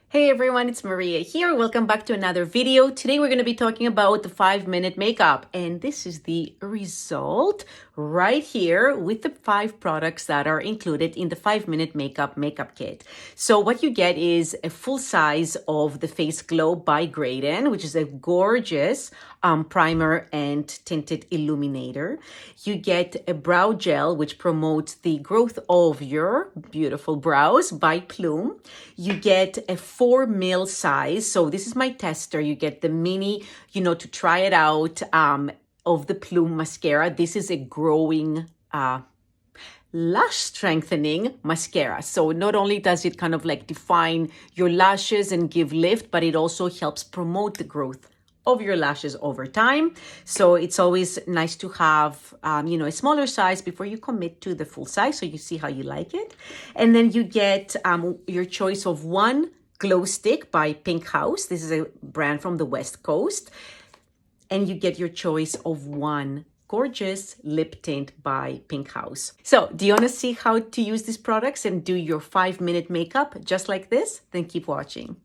Hey everyone, it's Maria here. Welcome back to another video. Today we're going to be talking about the 5-minute makeup, and this is the result right here with the 5 products that are included in the 5-minute makeup kit. So what you get is a full size of the Face Glow by Graydon, which is a gorgeous primer and tinted illuminator. You get a brow gel, which promotes the growth of your beautiful brows by Plume. You get a 4 ml size. So this is my tester. You get the mini, to try it out, of the Plume mascara. This is a growing, lash strengthening mascara. So not only does it kind of like define your lashes and give lift, but it also helps promote the growth of your lashes over time. So it's always nice to have, a smaller size before you commit to the full size, so you see how you like it. And then you get your choice of one glow stick by Pink House. This is a brand from the West Coast. And you get your choice of one gorgeous lip tint by Pink House. So do you want to see how to use these products and do your 5-minute makeup just like this? Then keep watching.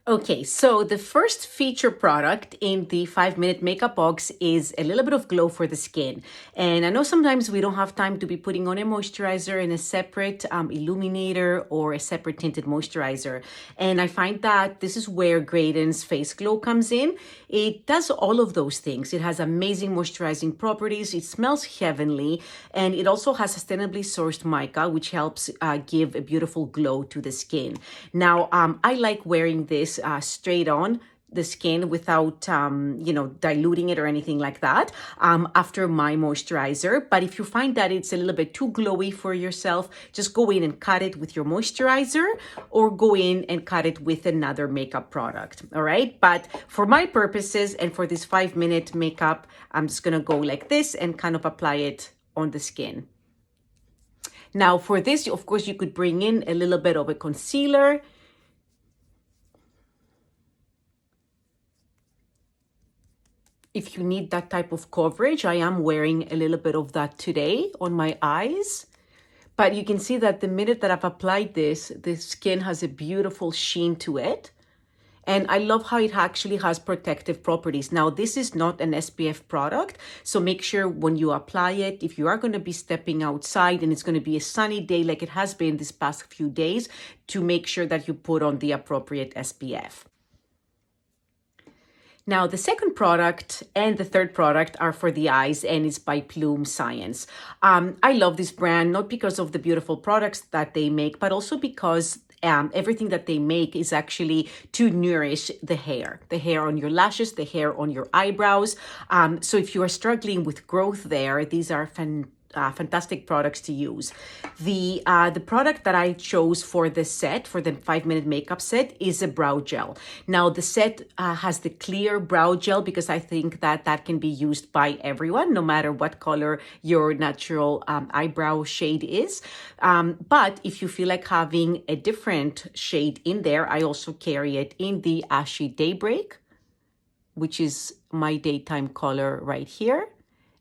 Okay, so the first feature product in the 5-minute makeup box is a little bit of glow for the skin. And I know sometimes we don't have time to be putting on a moisturizer and a separate illuminator or a separate tinted moisturizer. And I find that this is where Graydon's Face Glow comes in. It does all of those things. It has amazing moisturizing properties. It smells heavenly. And it also has sustainably sourced mica, which helps give a beautiful glow to the skin. Now, I like wearing this straight on the skin without, diluting it or anything like that after my moisturizer. But if you find that it's a little bit too glowy for yourself, just go in and cut it with your moisturizer or go in and cut it with another makeup product. All right. But for my purposes and for this 5-minute makeup, I'm just going to go like this and kind of apply it on the skin. Now for this, of course, you could bring in a little bit of a concealer. If you need that type of coverage, I am wearing a little bit of that today on my eyes. But you can see that the minute that I've applied this, the skin has a beautiful sheen to it. And I love how it actually has protective properties. Now, this is not an SPF product, so make sure when you apply it, if you are going to be stepping outside and it's going to be a sunny day like it has been this past few days, to make sure that you put on the appropriate SPF. Now, the second product and the third product are for the eyes, and it's by Plume Science. I love this brand, not because of the beautiful products that they make, but also because everything that they make is actually to nourish the hair on your lashes, the hair on your eyebrows. So if you are struggling with growth there, these are fantastic products to use. The product that I chose for the set, for the 5-minute makeup set, is a brow gel. Now the set has the clear brow gel because I think that can be used by everyone, no matter what color your natural eyebrow shade is. But if you feel like having a different shade in there, I also carry it in the Ashy Daybreak, which is my daytime color right here.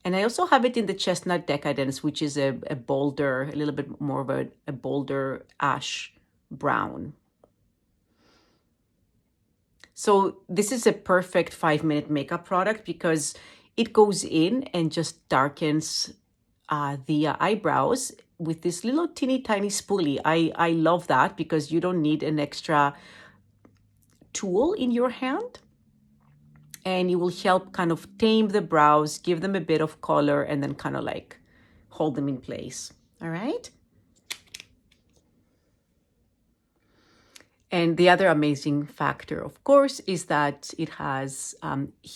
And I also have it in the Chestnut Decadence, which is a bolder, a little bit more of a bolder ash brown. So this is a perfect 5-minute makeup product because it goes in and just darkens the eyebrows with this little teeny tiny spoolie. I love that because you don't need an extra tool in your hand. And it will help kind of tame the brows, give them a bit of color, and then kind of like hold them in place. All right. And the other amazing factor, of course, is that it has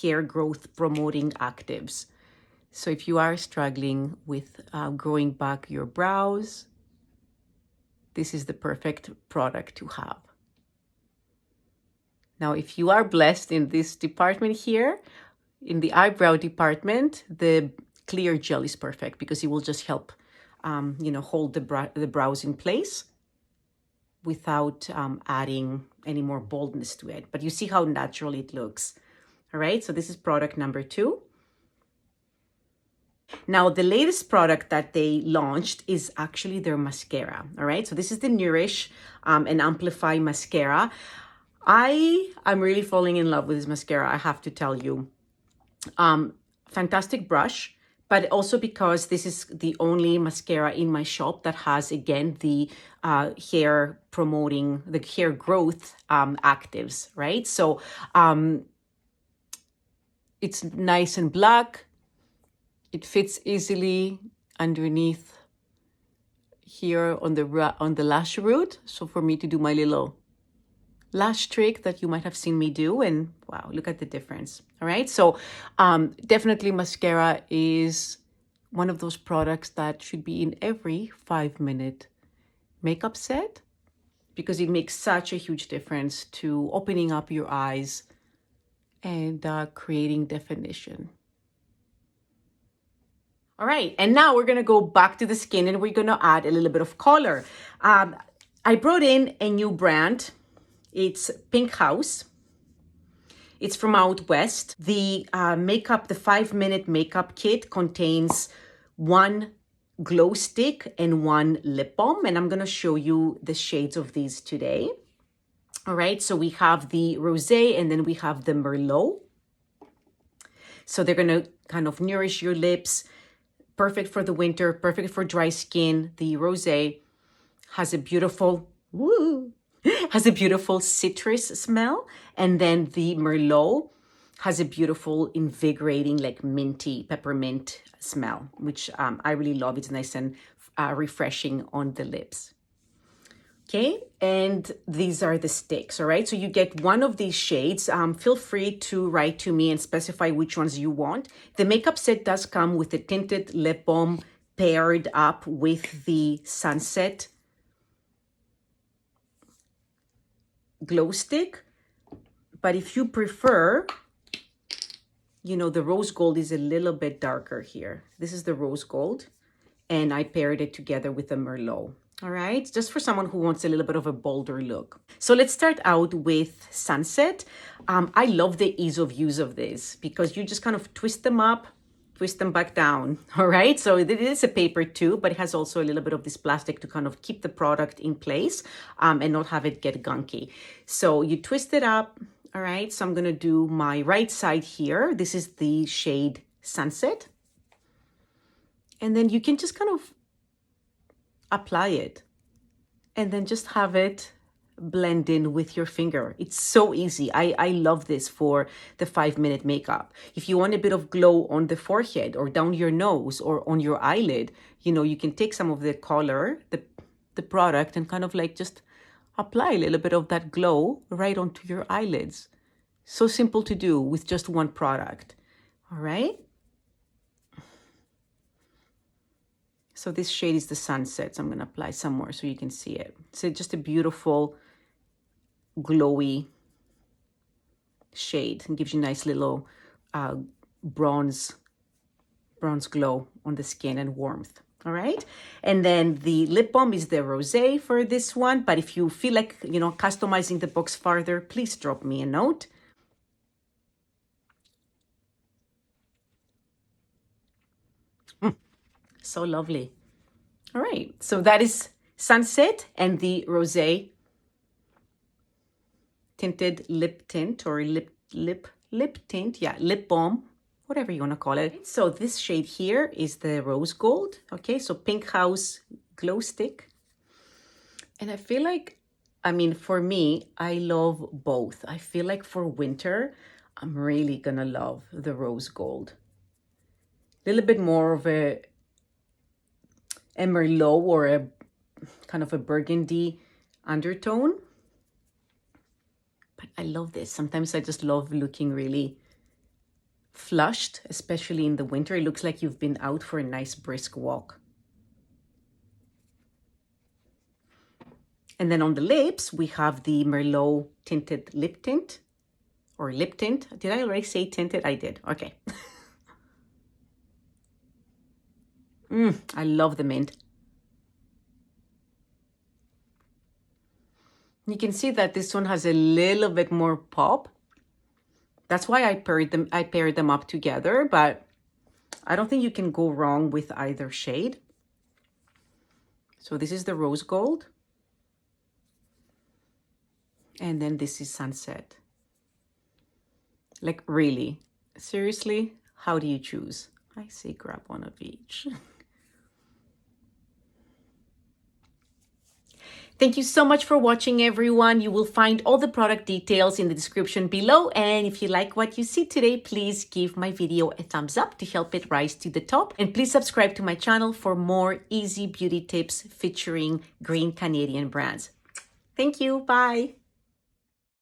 hair growth promoting actives. So if you are struggling with growing back your brows, this is the perfect product to have. Now, if you are blessed in this department here, in the eyebrow department, the clear gel is perfect because it will just help, hold the brows in place without adding any more boldness to it. But you see how natural it looks. All right, so this is product number 2. Now, the latest product that they launched is actually their mascara. All right. So this is the Nourish and Amplify mascara. I'm really falling in love with this mascara, I have to tell you. Fantastic brush, but also because this is the only mascara in my shop that has, again, the hair promoting, the hair growth actives, right? So it's nice and black. It fits easily underneath here on the lash root. So for me to do my little lash trick that you might have seen me do, and wow, look at the difference. All right, so definitely mascara is one of those products that should be in every 5-minute makeup set, because it makes such a huge difference to opening up your eyes and creating definition. All right, and now we're gonna go back to the skin and we're gonna add a little bit of color. I brought in a new brand. It's Pink House. It's from out west. The makeup, the 5-minute makeup kit contains 1 glow stick and 1 lip balm. And I'm going to show you the shades of these today. All right, so we have the Rosé and then we have the Merlot. So they're going to kind of nourish your lips. Perfect for the winter, perfect for dry skin. The Rosé has a beautiful, has a beautiful citrus smell. And then the Merlot has a beautiful, invigorating, like minty, peppermint smell, which I really love. It's nice and refreshing on the lips. Okay, and these are the sticks, all right? So you get one of these shades. Feel free to write to me and specify which ones you want. The makeup set does come with a tinted lip balm paired up with the Sunset glow stick. But if you prefer, you know, the rose gold is a little bit darker here. This is the rose gold, and I paired it together with the Merlot. All right, just for someone who wants a little bit of a bolder look. So let's start out with Sunset. I love the ease of use of this because you just kind of twist them up, twist them back down. All right, so it is a paper tube, but it has also a little bit of this plastic to kind of keep the product in place and not have it get gunky. So you twist it up. All right, so I'm gonna do my right side here. This is the shade Sunset. And then you can just kind of apply it and then just have it blend in with your finger. It's so easy. I love this for the 5-minute makeup. If you want a bit of glow on the forehead or down your nose or on your eyelid, you know, you can take some of the color, the product, and kind of like just apply a little bit of that glow right onto your eyelids. So simple to do with just one product. All right. So this shade is the Sunset. So I'm going to apply some more so you can see it. So just a beautiful, glowy shade, and gives you a nice little bronze glow on the skin and warmth. All right. And then the lip balm is the Rosé for this one. But if you feel like, you know, customizing the box farther, please drop me a note. So lovely. All right, so that is Sunset and the Rosé tinted lip tint or lip tint. Yeah, lip balm, whatever you want to call it. So this shade here is the rose gold. Okay, so Pink House glow stick. And I feel like, I mean, for me, I love both. I feel like for winter, I'm really gonna love the rose gold. A little bit more of a Merlot or a kind of a burgundy undertone. But I love this. Sometimes I just love looking really flushed, especially in the winter. It looks like you've been out for a nice brisk walk. And then on the lips, we have the Merlot tinted lip tint or lip tint. Did I already say tinted? I did. Okay. I love the mint. You can see that this one has a little bit more pop. That's why I paired them up together, but I don't think you can go wrong with either shade. So this is the rose gold. And then this is sunset. Like, really, seriously, how do you choose? I say grab one of each. Thank you so much for watching, everyone. You will find all the product details in the description below. And if you like what you see today, please give my video a thumbs up to help it rise to the top. And please subscribe to my channel for more easy beauty tips featuring green Canadian brands. Thank you. Bye.